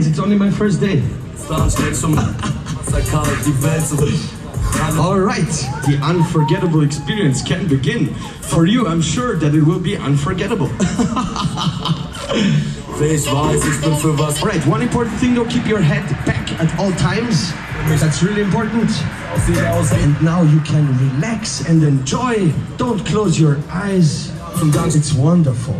dance, it's only my first day. Alright, the unforgettable experience can begin. For you, I'm sure that it will be unforgettable. Alright, one important thing though, keep your head back at all times. That's really important. And now you can relax and enjoy. Don't close your eyes. It's wonderful.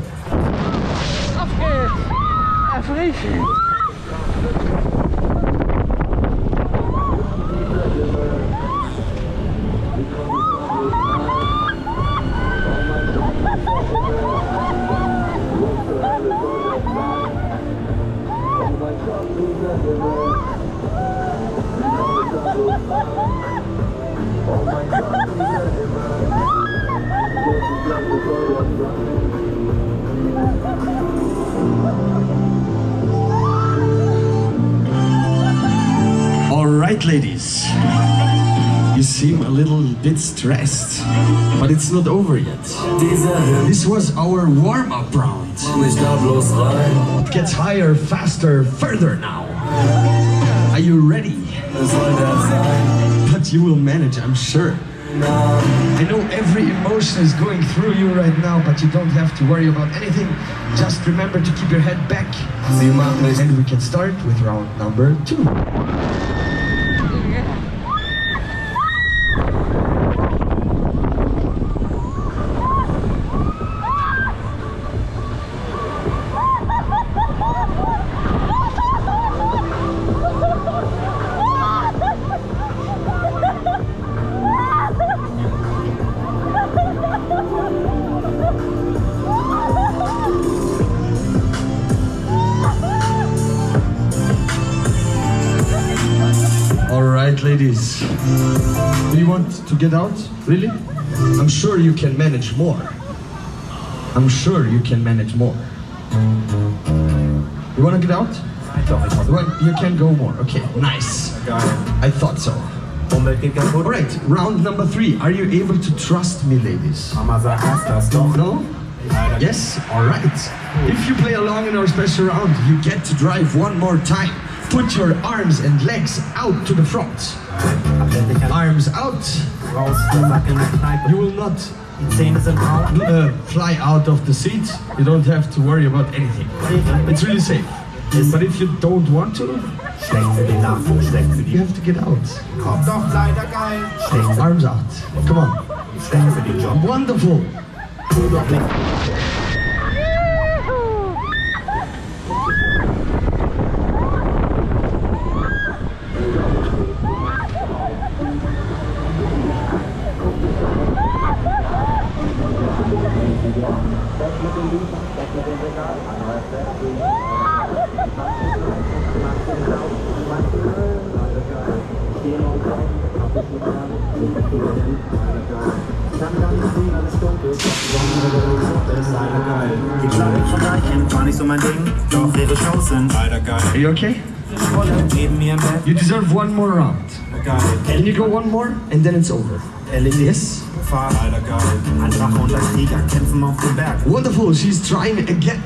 All right, ladies. You seem a little bit stressed, but it's not over yet. This was our warm-up round. It gets higher, faster, further now. Are you ready? But you will manage, I'm sure. I know every emotion is going through you right now, but you don't have to worry about anything. Just remember to keep your head back. And we can start with round number 2. Ladies, do you want to get out? Really? I'm sure you can manage more. I'm sure you can manage more. You want to get out? You can go more. Okay, nice. I thought so. Alright, round number 3. Are you able to trust me, ladies? No? Yes? Alright. If you play along in our special round, you get to drive one more time. Put your arms and legs out to the front. Arms out. You will not fly out of the seat. You don't have to worry about anything. It's really safe. But if you don't want to, you have to get out. Arms out. Come on. Wonderful. Are you okay? You deserve one more round. Can you go one more and then it's over? Yes? Wonderful, she's trying again.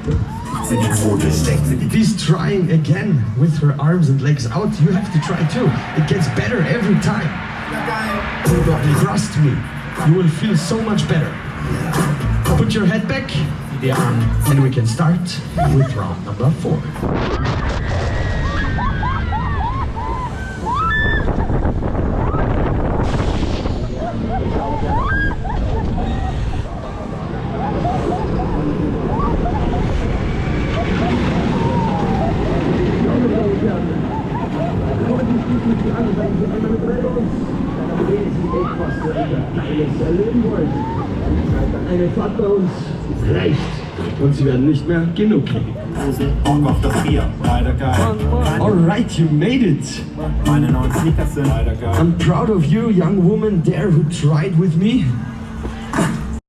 She's trying again with her arms and legs out. You have to try too. It gets better every time. Trust me, you will feel so much better. Put your head back and we can start with round number 4. Eine Fahrt bei uns reicht und sie werden nicht mehr genug kriegen. Alright, you made it. I'm proud of you, young woman there who tried with me.